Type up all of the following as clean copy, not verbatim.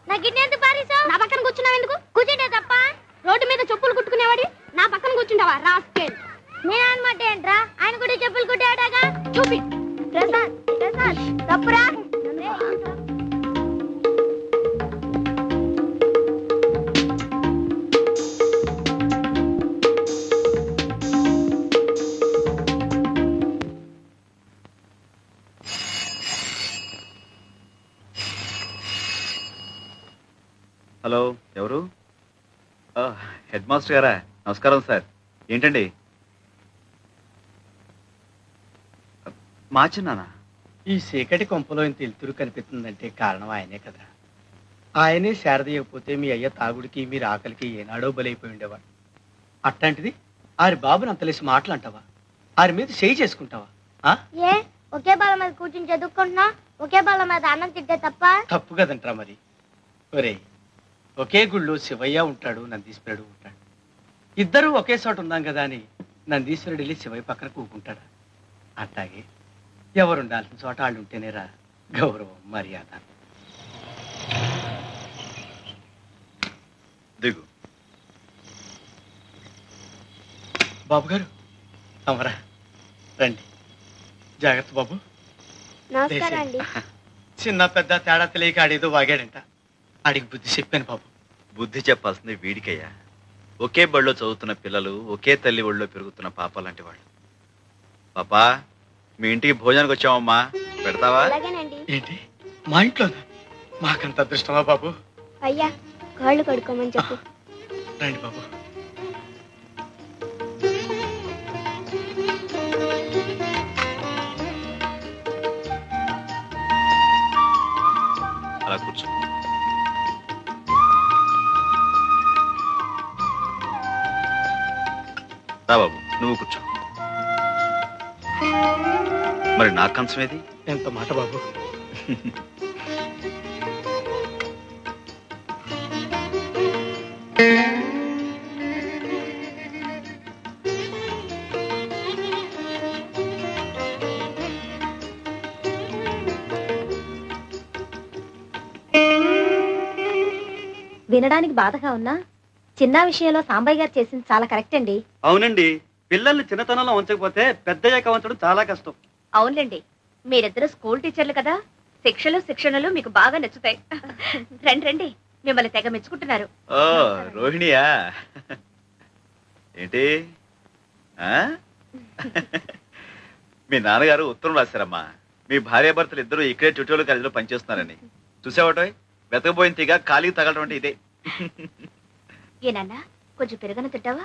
నా గిన్నె ఎందుకు పారేసావు? నా పక్కన కూర్చున్నావు ఎందుకు? కూర్చుంటే తప్ప రోడ్డు మీద చెప్పులు కుట్టుకునేవాడి నా పక్కన కూర్చుంటావా? రాస్కేల్. నేను అనమాట ఏంట్రా, ఆయన కూడా చెప్పులు కుట్టాడాగా. చూపి ప్రసాద్ ప్రసాద్ తప్పురా. హలో, ఎవరు? హెడ్ మాస్టర్ గారా? నమస్కారం సార్. ఏంటండి? మార్చున్నానా? ఈ చీకటి కొంపలో ఇంత వెలుతురు కనిపిస్తుందంటే కారణం ఆయనే కదా. ఆయనే శారదీయకపోతే మీ అయ్య తాగుడికి మీరు ఆకలికి ఏనాడో బలైపోయి ఉండేవాడు. అట్లాంటిది ఆరి బాబుని అంతలేసి మాటలు అంటావా? ఆరి మీద చేయి చేసుకుంటావా? ఏ ఒకే బాల మీద కూర్చుని చదువుకుంటున్నా, ఒకే బాల మీద అన్నం తింటే తప్ప? తప్పు కదంట్రా మరి. ఒరే, ఒకే గుళ్ళో శివయ్య ఉంటాడు, నందీశ్వరుడు ఉంటాడు. ఇద్దరూ ఒకే చోట ఉందాం కదా అని నందీశ్వరుడు వెళ్ళి శివయ్య పక్కన కూకుంటాడా? అట్లాగే ఎవరు ఉండాల్సిన చోట వాళ్ళు ఉంటేనేరా గౌరవం, మర్యాద. దిగు. బాబు గారు అమరా రండి. జాగ్రత్త బాబు. నమస్కారం అండి. చిన్న పెద్ద తేడా తెలియక ఆడేదో వాగాడంట. ఆడికి బుద్ధి చెప్పాను బాబు. బుద్ధి చెప్పాల్సింది వీడికయ్యా. ఒకే బడిలో చదువుతున్న పిల్లలు, ఒకే తల్లి ఒళ్ళో పెరుగుతున్న పాప లాంటి వాళ్ళు. పాపా, మీ ఇంటికి భోజనానికి వచ్చామమ్మా, పెడతావా? ఏంటి మా ఇంట్లోనా? మాకంత అదృష్టమా బాబు? అయ్యా కాళ్ళు కడుక్కోమని చెప్పు. రండి బాబు. అలా కూర్చో. రా బాబు, నువ్వు కూర్చో. మరి నా కంచం ఏది? ఎంత మాట బాబు. వినడానికి బాధగా ఉన్నా చిన్న విషయంలో సాంబయ్య గారు చేసింది చాలా కరెక్ట్ అండి. అవునండి, పిల్లల్ని చిన్నతనంలో ఉంచకపోతే పెద్దయ్యాక ఉంచడం చాలా కష్టం. అవునులేండి, మీరిద్దరు స్కూల్ టీచర్లు కదా, శిక్షణలు మీకు బాగా నచ్చుతాయి. రండి రండి, మిమ్మల్ని తెగ మెచ్చుకుంటున్నారు. ఓ రోహిణియా? ఏంటి మీ నాన్నగారు ఉత్తరం రాశారమ్మా, మీ భార్యాభర్తలు ఇద్దరు ఇక్కడే ట్యూటోరియల్ కాలేజీలో పనిచేస్తున్నారని. చూసావటో వెతకపోయిన తీగా ఖాళీకి తగలటం అంటే ఇదే. ఏనన్నా కొంచెం పెరగన తింటావా?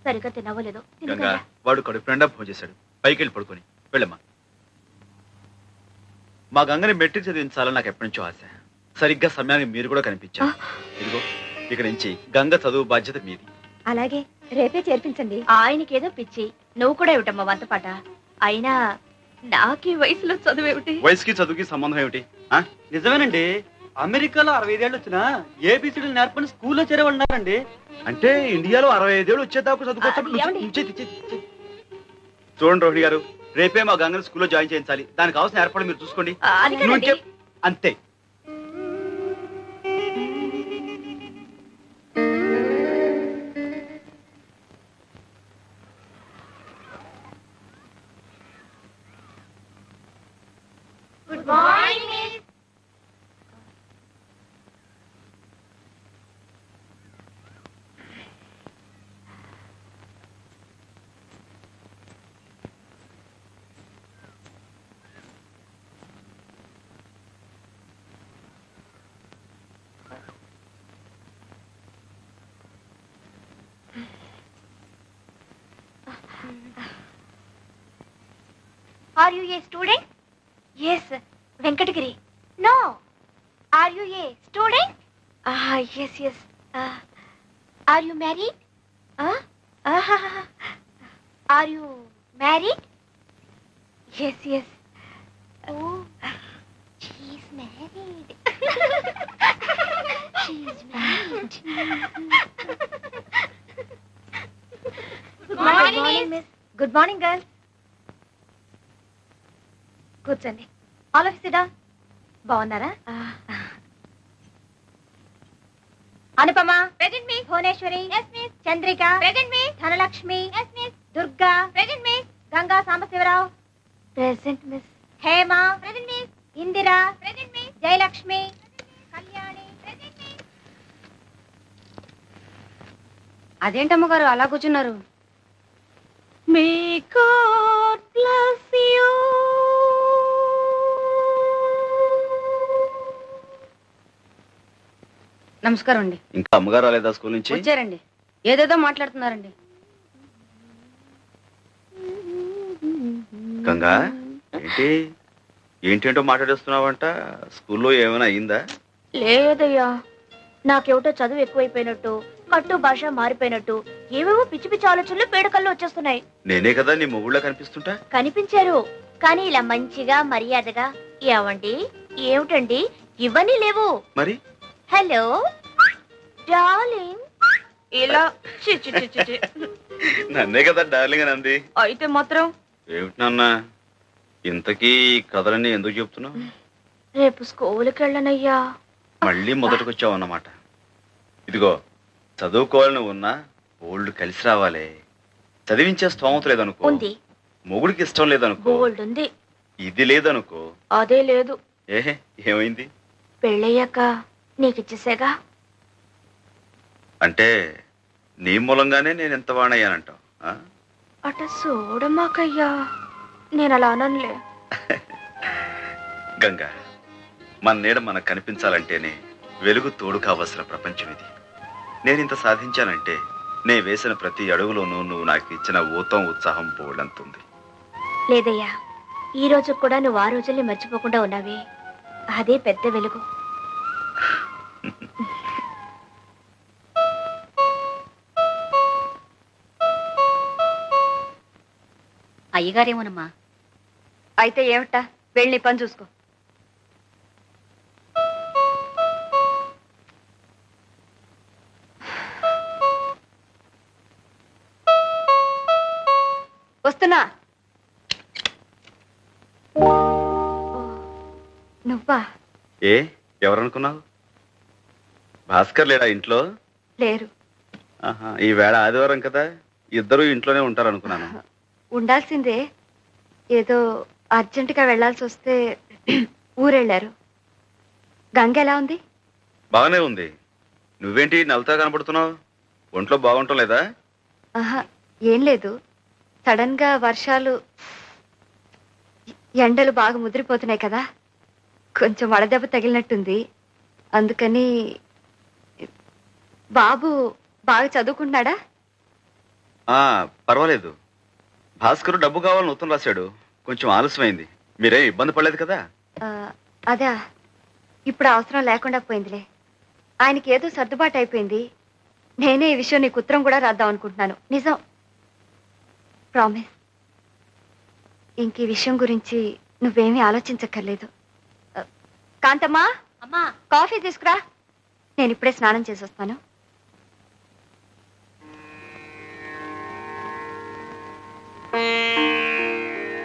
సరిగ్గా తిన్నావో లేదో. గంగా, వాడు కడుపు నిండా భోజనం చేశాడు, పైకి వెళ్ళి పడుకొని వెళ్ళమ్మా. మా గంగని మెట్రిక్ చదివించాలని నాకు ఎప్పటి నుంచో ఆశ. సరిగ్గా సమయానికి మీరు కూడా కనిపించారు. ఇదిగో ఇక్కడ నుంచి గంగ చదువు బాధ్యత మీది. అలాగే, రేపే చేర్పించండి. ఆయనకేదో పిచ్చి, నువ్వు కూడా ఏమిటమ్మా వంతపాట. అయినా నాకీ వయసులో చదువేమిటి? వయసుకి చదువుకి సంబంధం ఏమిటి? నిజమేనండి, అమెరికాలో 65 ఏళ్ళు వచ్చినా ఏబిసిడీలు నేర్పని స్కూల్లో చేరేవాళ్ళన్నారండి. అంటే ఇండియాలో 65 ఏళ్ళు వచ్చేదాకా చదువుకోవచ్చు. చూడండి రోహిణి గారు, రేపే మా గంగని స్కూల్లో జాయిన్ చేయించాలి. దానికి కావాల్సిన ఏర్పాటు మీరు చూసుకోండి. అంతే. Good morning miss. Are you a student? Yes, Venkatagiri. No. Are you a student? Yes, yes. Are you married? Are you married? Yes, yes. Oh, she's married. She's married. Good morning, miss. Good morning, girls. కూర్చోండి. All of sit down. బాగున్నారా? Anupama present మీ. Bhuvaneswari yes miss. Chandrika present మీ. Dhanalakshmi yes miss. Durga present miss. Ganga Sambasivarao present miss. Hema present miss. Indira present miss. Jayalakshmi Kalyani present miss. అదేంటమ్మ గారు అలా కూర్చున్నారు? May God bless you. నమస్కారం అండి. ఇంకా అమ్మగారు రాలేదా స్కూల్ నుంచి? వచ్చారండి. ఏదేదో మాట్లాడుతున్నారండి. గంగా ఏంటి ఏంటేంటో మాట్లాడేస్తున్నావంట? స్కూల్లో ఏమైనా అయిందా? లేదయ్యా, నాకేమిటో చదువు ఎక్కువైపోయినట్టు, కట్టు భాష మారిపోయినట్టు, ఏవేవో పిచ్చి పిచ్చి ఆలోచనలు పేడకల్లో వచ్చేస్తున్నాయి. నేనే కదా నీ మొగుళ్ళ కనిపిస్తుంటా? కనిపించారు, కానీ ఇలా మంచిగా మర్యాదగా ఏమండి ఏమిటండి ఇవన్నీ లేవు. మరి హలో డార్లింగ్ ఇలా నన్నే కదా డార్లింగ్ అని అంది. అయితే మాత్రం ఏమిటి నాన్న ఇంతకీ కథలన్నీ ఎందుకు చెప్తున్నావు? రేపు స్కూల్కి వెళ్ళనయ్యా. మళ్ళీ మొదటికొచ్చావు అన్నమాట. ఇదిగో చదువుకోవాలని ఉన్నా ఓల్డ్ కలిసి రావాలి. చదివించే స్తోమత లేదనుకో, ఉంది. మొగుడికి ఇష్టం లేదనుకో, గోల్డ్ ఉంది. ఇది లేదనుకో. అదే లేదు. ఏహే ఏమైంది? పెళ్ళయ్యాక నీకిచ్చేసేగా. అంటే నీ మూలంగానే నేను ఎంత వాణయ్యానంటావు? అట చూడమాకయ్యా, నేను అలా అననులే. గంగా మన నీడ మనకు కనిపించాలంటేనే వెలుగు తోడు కావలసిన ప్రపంచం ఇది. నేను ఇంత సాధించానంటే నే వేసిన ప్రతి అడుగులోనూ నువ్వు నాకు ఇచ్చిన ఊతం ఉత్సాహం పోవడంతుంది. లేదయ్యా, ఈ రోజు కూడా నువ్వు ఆ రోజుల్ని మర్చిపోకుండా ఉన్నావే, అదే పెద్ద వెలుగు. అయ్యగారేమోనమ్మా. అయితే ఏమిటా, వెళ్ళి పని చూసుకో. వస్తున్నా. నువ్వా? ఏ ఎవరనుకున్నావు? భాస్కర్ లేడా ఇంట్లో? లేరు. ఈ వేళ ఆదివారం కదా, ఇద్దరు ఇంట్లోనే ఉంటారనుకున్నాను. ఉండాల్సిందే, ఏదో అర్జెంటుగా వెళ్లాల్సి వస్తే ఊరెళ్ళారు. గంగ ఎలా ఉంది? బాగానే ఉంది. నువ్వేంటి నవ్వుతా కనపడుతున్నావు? ఒంట్లో బాగుంటం లేదా? ఆహా, ఏం లేదు. సడన్ గా వర్షాలు, ఎండలు బాగా ముదిరిపోతున్నాయి కదా, కొంచెం వడదెబ్బ తగిలినట్టుంది. అందుకని. బాబు బాగా చదువుకుంటున్నాడా? పర్వాలేదు. భాస్కర్ డబ్బు కావాలని ఉత్తరం రాశాడు. కొంచెం ఆలస్యమైంది. మీరేం ఇబ్బంది పడలేదు కదా? అదా, ఇప్పుడు అవసరం లేకుండా పోయిందిలే. ఆయనకి ఏదో సర్దుబాటు అయిపోయింది. నేనే ఈ విషయం నీకు ఉత్తరం కూడా రాద్దాం అనుకుంటున్నాను. నిజం, ప్రామిస్. ఇంక ఈ విషయం గురించి నువ్వేమీ ఆలోచించక్కర్లేదు. కాంతమ్మా, అమ్మా కాఫీ తీసుకురా. నేను ఇప్పుడే స్నానం చేసి వస్తాను.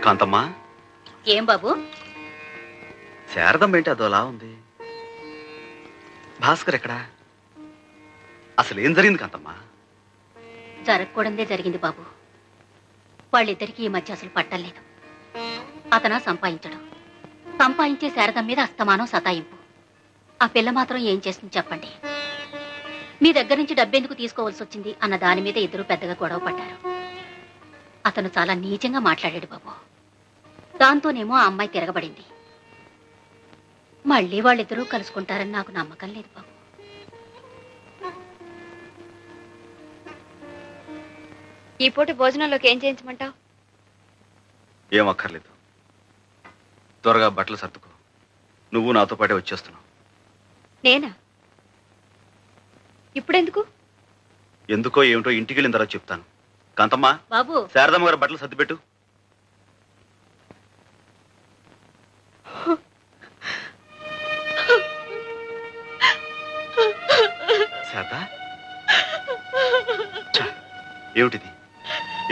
కాంతమ్మా. ఏం బాబు? శారదం ఏంటి అదోలా ఉంది? భాస్కర్ ఎక్కడా? అసలు ఏం జరిగింది కాంతమ్మా? జరగకూడదే జరిగింది బాబు. వాళ్ళిద్దరికీ ఈ మధ్య అసలు పట్టలేదు. అతను సంపాదించడం, సంపాదించే శారదం మీద అస్తమానం సతాయింపు. ఆ పిల్ల మాత్రం ఏం చేస్తుంది చెప్పండి? మీ దగ్గర నుంచి డబ్బెందుకు తీసుకోవాల్సి వచ్చింది అన్న దాని మీద ఇద్దరు పెద్దగా గొడవ పడ్డారు. అతను చాలా నీచంగా మాట్లాడాడు బాబు. దాంతోనేమో ఆ అమ్మాయి తిరగబడింది. మళ్ళీ వాళ్ళిద్దరూ కలుసుకుంటారని నాకు నమ్మకం లేదు బాబు. ఈ పూట భోజనంలోకి ఏం చేయించమంటావు? ఏం అక్కర్లేదు. త్వరగా బట్టలు సర్దుకో. నువ్వు నాతో పాటే వచ్చేస్తున్నావు. నేనా? ఇప్పుడెందుకు? ఎందుకో ఏమిటో ఇంటికి వెళ్ళిన తర్వాత చెప్తాను. కాంతమ్మా, బాబు శారదమ్మ గారు బట్టలు సర్దిపెట్టు. శారదా, ఏమిటిది?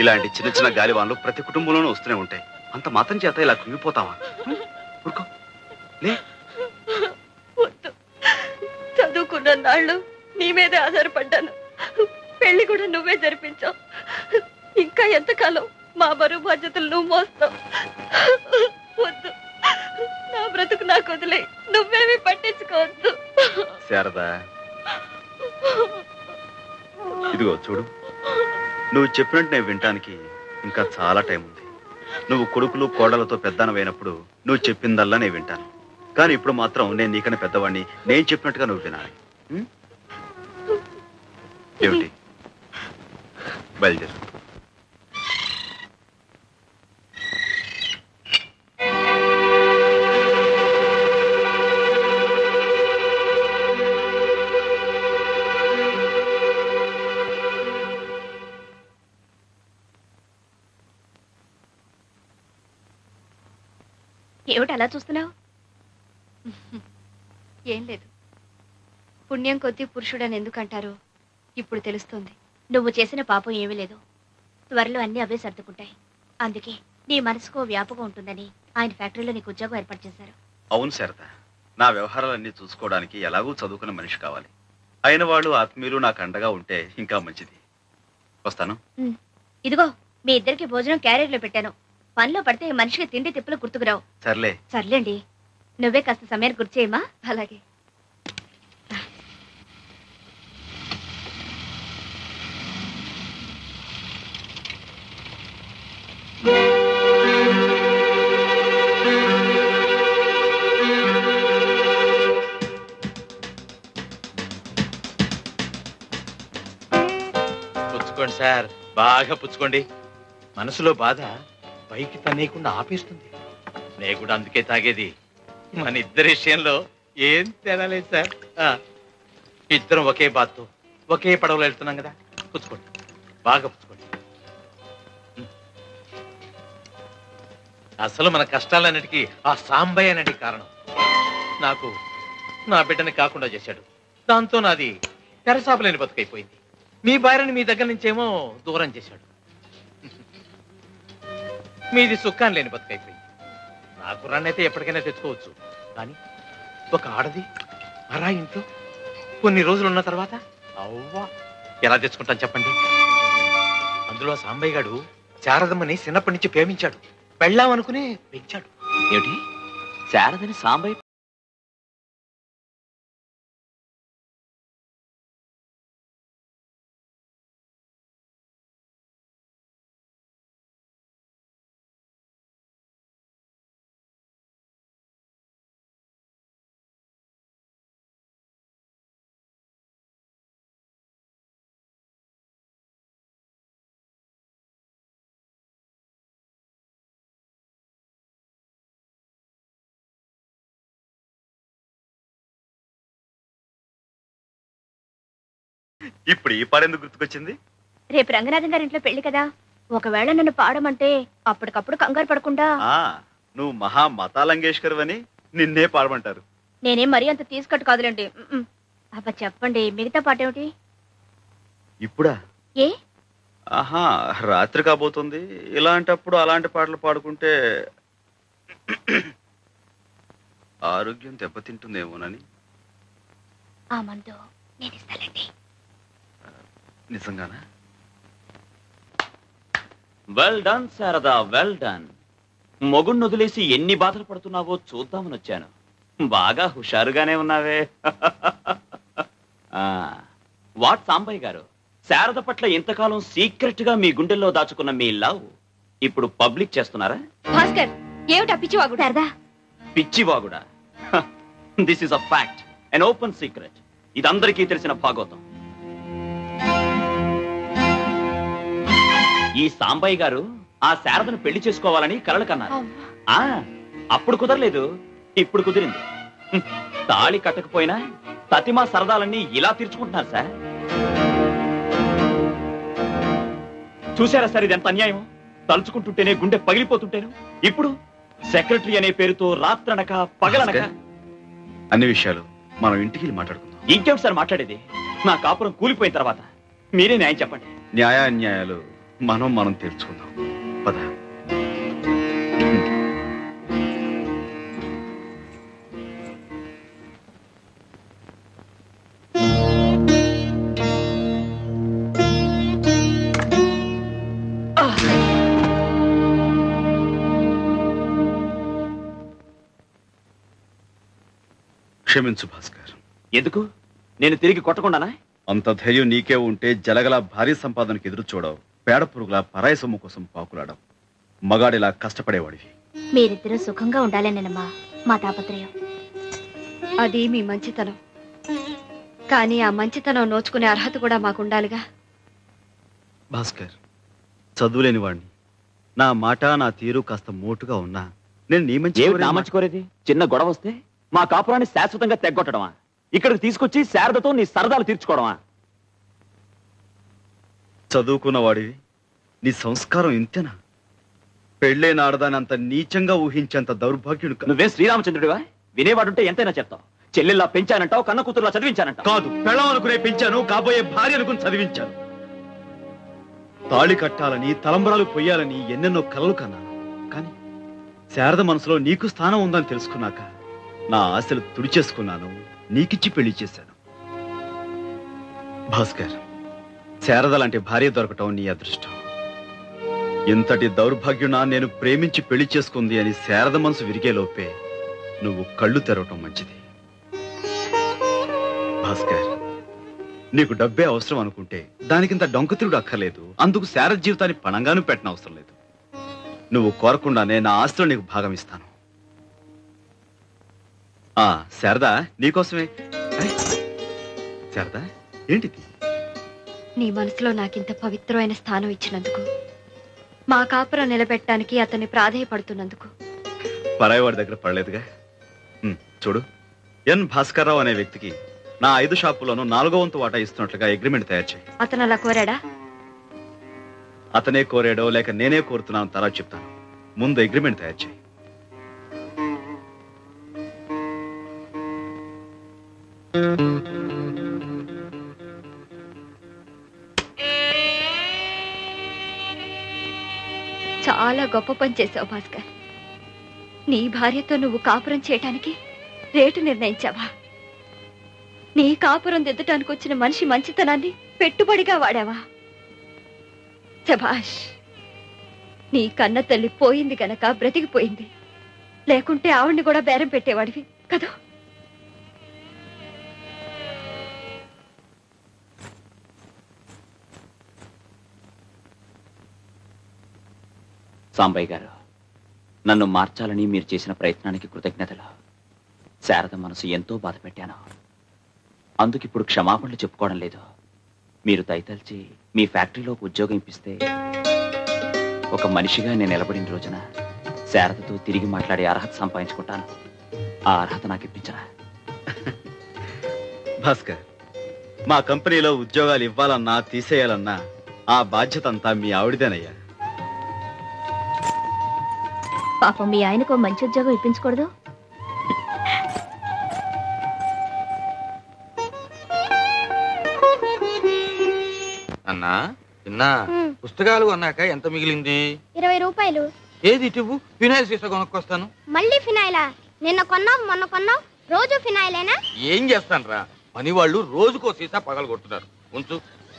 ఇలాంటి చిన్న చిన్న గాలివాన్లు ప్రతి కుటుంబంలోనూ వస్తూనే ఉంటాయి. అంత మాత్రం చేత ఇలా కుంగిపోతావా? ఊరుకో, లే. ఇన్నాళ్ళు నీ మీదే ఆధారపడ్డాను. పెళ్లి కూడా నువ్వే జరిపించావు. ఇంకా ఎంతకాలం మా బరువు బాధ్యతలు నువ్వు మోస్తావు? వద్దు, నా బ్రతుకు నాకు వదిలే, నువ్వేమీ పట్టించుకోవద్దు. శారదా, ఇదిగో చూడు, నువ్వు చెప్పినట్టు నేను వినటానికి ఇంకా చాలా టైం ఉంది. నువ్వు కొడుకులు కోడలతో పెద్దనవైనప్పుడు నువ్వు చెప్పిందల్లా నేను వింటాను. కానీ ఇప్పుడు మాత్రం నేను నీకన్నా పెద్దవాడిని, నేను చెప్పినట్టుగా నువ్వు వినాలి. ఏమిటి? బయలుదేరు. ఏమిటి అలా చూస్తున్నావు? ఏం లేదు. పుణ్యం కొద్దీ పురుషుడని ఎందుకంటారు ఇప్పుడు తెలుస్తుంది. నువ్వు చేసిన పాపం ఏమీ లేదు. త్వరలో అన్ని అవే సర్దుకుంటాయి. అందుకే నీ మనసుకో వ్యాపకం ఉంటుందని ఆయన ఫ్యాక్టరీలో నీకు ఉద్యోగం ఏర్పాటు చేశారు. అవును శారద, నా వ్యవహారాలన్నీ చూసుకోవడానికి ఎలాగూ చదువుకున్న మనిషి కావాలి. అయిన వాళ్ళు ఆత్మీయులు నాకు అండగా ఉంటే ఇంకా మంచిది. వస్తాను. ఇదిగో, మీ ఇద్దరికి భోజనం క్యారియర్లో పెట్టాను. పనిలో పడితే మనిషికి తిండి తిప్పులు గుర్తుకురావు. సర్లే. సర్లేండి, నువ్వే కాస్త సమయాన్ని గుర్తు చేయమా? అలాగే. పుచ్చుకోండి సార్, బాగా పుచ్చుకోండి. మనసులో బాధ పైకి తనేయకుండా ఆపేస్తుంది. నేను కూడా అందుకే తాగేది. మన ఇద్దరి విషయంలో ఏం తేడా లేదు సార్. ఇద్దరం ఒకే బాత్తో ఒకే పడవలో వెళ్తున్నాం కదా. పుచ్చుకోండి, బాగా పుచ్చుకోండి. అసలు మన కష్టాలన్నిటికీ ఆ సాంబయ్య అనేది కారణం. నాకు నా బిడ్డని కాకుండా చేశాడు. దాంతో నాది తెరసాపలేని బతుకైపోయింది. మీ భార్యని మీ దగ్గర నుంచేమో దూరం చేశాడు. మీది సుఖాన్ని లేని బతుకైపోయింది. నా కుర్రాన్నైతే ఎప్పటికైనా తెచ్చుకోవచ్చు, కానీ ఒక ఆడది అరా ఇంట్లో కొన్ని రోజులు ఉన్న తర్వాత అవ్వా ఎలా తెచ్చుకుంటాను చెప్పండి. అందులో సాంబయ్య గారు శారదమ్మని చిన్నప్పటి నుంచి ప్రేమించాడు. పెళ్ళామనుకునే పెంచాడు. ఏమిటి? శారదని సాంబయ్య ఇప్పుడు ఈ పాడెందుకు గుర్తుకొచ్చింది? రేపు రంగనాథం గారి ఇంట్లో పెళ్లి కదా. ఒకవేళ నన్ను పాడమంటే అప్పటికప్పుడు కంగారు పడకుండా. నువ్వు మహా మతాలంగేష్కర్ అని నిన్నే పాడమంటారు. నేనేం మరీ అంత తీసుకట్టు కాదులేండి. అబ్బా చెప్పండి, మిగతా పాట ఏమిటి? ఇప్పుడా? ఏ? ఆహా, రాత్రి కాబోతుంది. ఇలాంటప్పుడు అలాంటి పాటలు పాడుకుంటే ఆరోగ్యం దెబ్బతింటుందేమోనని. ఆ మందు నేను ఇస్తానండి. నిజంగానా? Well done Sharada, well done. మొగుణ్ణి వదిలేసి ఎన్ని బాధలు పడుతున్నావో చూద్దామని వచ్చాను. బాగా హుషారుగానే ఉన్నావే. వాట్ సాంబయ్య గారు, శారద పట్ల ఇంతకాలం సీక్రెట్ గా మీ గుండెల్లో దాచుకున్న మీ లవ్ ఇప్పుడు పబ్లిక్ చేస్తున్నారా? భాస్కర్, ఏమిటా పిచ్చివాగుడు? శారదా, పిచ్చివాగుడా? This is a fact, an open secret. ఇది అందరికీ తెలిసిన భాగవతం. ఈ సాంబయ్య గారు ఆ శారదను పెళ్లి చేసుకోవాలని కలలు కన్నారు. అప్పుడు కుదరలేదు, ఇప్పుడు కుదిరింది. తాళి కట్టకపోయినా తతిమా సరదాలన్నీ ఇలా తీర్చుకుంటున్నారు సార్. చూసారా సార్, ఇది ఎంత అన్యాయం. తలుచుకుంటుంటేనే గుండె పగిలిపోతుంటేను ఇప్పుడు సెక్రటరీ అనే పేరుతో రాత్రనక పగలనక. అన్ని విషయాలు మనం ఇంటికి మాట్లాడుకుందాం. ఇంకేమిటి సార్ మాట్లాడేది? నా కాపురం కూలిపోయిన తర్వాత మీరే న్యాయం చెప్పండి. న్యాయాన్యాయాలు మనం తెలుసుకుందాం. పద. క్షమించు భాస్కర్. ఎందుకు? నేను తిరిగి కొట్టకుండానా? అంత ధైర్యం నీకే ఉంటే జలగల భారీ సంపాదనకు ఎదురు చూడవు, పేడ పురుగుల పరాయి సొమ్ము కోసం పాకులాడవు, మగాడిలా కష్టపడేవాడివి. మీరిద్దరూ సుఖంగా ఉండాలనేనమ్మా మా తాపత్రయం. అది మీ మంచితనం, కానీ ఆ మంచితనం నోచుకునే అర్హత కూడా మాకుండాలిగా. భాస్కర్, చదువులేని వాడిని, నా మాట నా తీరు కాస్త మోటుగా ఉన్నా నేను నీ మంచి నా మంచి కోరేది? చిన్న గొడవ వస్తే మా కాపురాన్ని శాశ్వతంగా తెగ్గొట్టడమా? ఇక్కడికి తీసుకొచ్చి శారదతో నీ సరదాలు తీర్చుకోవడమా? చదువుకున్న వాడివి, నీ సంస్కారం ఇంతేనా? పెళ్ళైన ఆడదాని అంత నీచంగా ఊహించేంత దౌర్భాగ్యుడు నువ్వేం శ్రీరామచంద్రుడివా? వినేవాడుంటే ఎంతైనా చెప్తావు. చెల్లెల్లా పెంచానంటావు, కన్న కూతురులా చదివించానంటావు. కాదు, పెళ్ళం అనుకునే పెంచాను, కాబోయే భార్య అనుకుని చదివించాను. తాళి కట్టాలని, తలంబరాలు పొయ్యాలని ఎన్నెన్నో కలలు కన్నాను. కానీ శారద మనసులో నీకు స్థానం ఉందని తెలుసుకున్నాక నా ఆశలు తుడిచేసుకున్నాను, నీకిచ్చి పెళ్లి చేశాను. భాస్కర్, శారద లాంటి భార్య దొరకటం నీ అదృష్టం. ఇంతటి దౌర్భాగ్యునా నేను ప్రేమించి పెళ్లి చేసుకుంది అని శారద మనసు విరిగే లోపే నువ్వు కళ్ళు తెరవటం మంచిది. భాస్కర్, నీకు డబ్బే అవసరం అనుకుంటే దానికింత డొంకతిరుడు అక్కర్లేదు. అందుకు శారద జీవితాన్ని పణంగాను పెట్టిన అవసరం లేదు. నువ్వు కోరకుండానే నా ఆస్తిలో నీకు భాగం ఇస్తాను. శారదా, నీకోసమే. శారదా, ఏంటిది? నీ మనసులో నాకింత పవిత్రమైన స్థానం ఇచ్చినందుకు, మా కాపురం నిలబెట్టడానికి అతన్ని ప్రాధేయపడుతున్నందుకు. పరాయివాడి దగ్గర పడలేదుగా. చూడు, ఎన్ భాస్కర్రావు అనే వ్యక్తికి నా 5 షాపుల్లోనూ 4వ వంతు వాటా ఇస్తున్నట్లుగా అగ్రిమెంట్ తయారు చేయి. అతను అలా కోరాడా? అతనే కోరాడో లేక నేనే కోరుతున్నాను తర్వాత చెప్తాను. ముందు అగ్రిమెంట్ తయారు చేయి. చాలా గొప్ప పని చేశావు భాస్కర్. నీ భార్యతో నువ్వు కాపురం చేయటానికి రేటు నిర్ణయించావా? నీ కాపురం దిద్దటానికి వచ్చిన మనిషి మంచితనాన్ని పెట్టుబడిగా వాడావా? శభాష్. నీ కన్న తల్లి పోయింది గనక బ్రతికిపోయింది, లేకుంటే ఆవిడ్ని కూడా బేరం పెట్టేవాడివి కదా. సాంబయ్య గారు, నన్ను మార్చాలని మీరు చేసిన ప్రయత్నానికి కృతజ్ఞతలు. శారద మనసు ఎంతో బాధ పెట్టాను. అందుకిప్పుడు క్షమాపణలు చెప్పుకోవడం లేదు. మీరు దయతలిచి మీ ఫ్యాక్టరీలోకి ఉద్యోగం ఇప్పిస్తే ఒక మనిషిగా నేను నిలబడిన రోజున శారదతో తిరిగి మాట్లాడే అర్హత సంపాదించుకుంటాను. ఆ అర్హత నాకు ఇప్పించరా? భాస్కర్, మా కంపెనీలో ఉద్యోగాలు ఇవ్వాలన్నా తీసేయాలన్నా ఆ బాధ్యత అంతా మీ ఆవిడదేనయ్యా. పాపం మీ ఆయనకు మంచి ఉద్యోగం ఇప్పించకూడదు? అన్నా చిన్నా, పుస్తకాలు అన్నాక ఎంత మిగిలింది? 20 రూపాయలు. ఏది ఇటు ఫినాయిల్ సీసా కొనుక్కొస్తాను. మళ్ళీ ఫినాయిలా? నిన్న కొన్నాం, మొన్న కొన్నాం, రోజు ఫినాయిలేనా? ఏం చేస్తాను రా, పని వాళ్ళు రోజుకో సీసా పగలు కొడుతున్నారు. ఉంచు,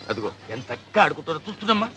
అదిగో ఎంత ఆడుకుంటారో చూస్తున్నామ్మా.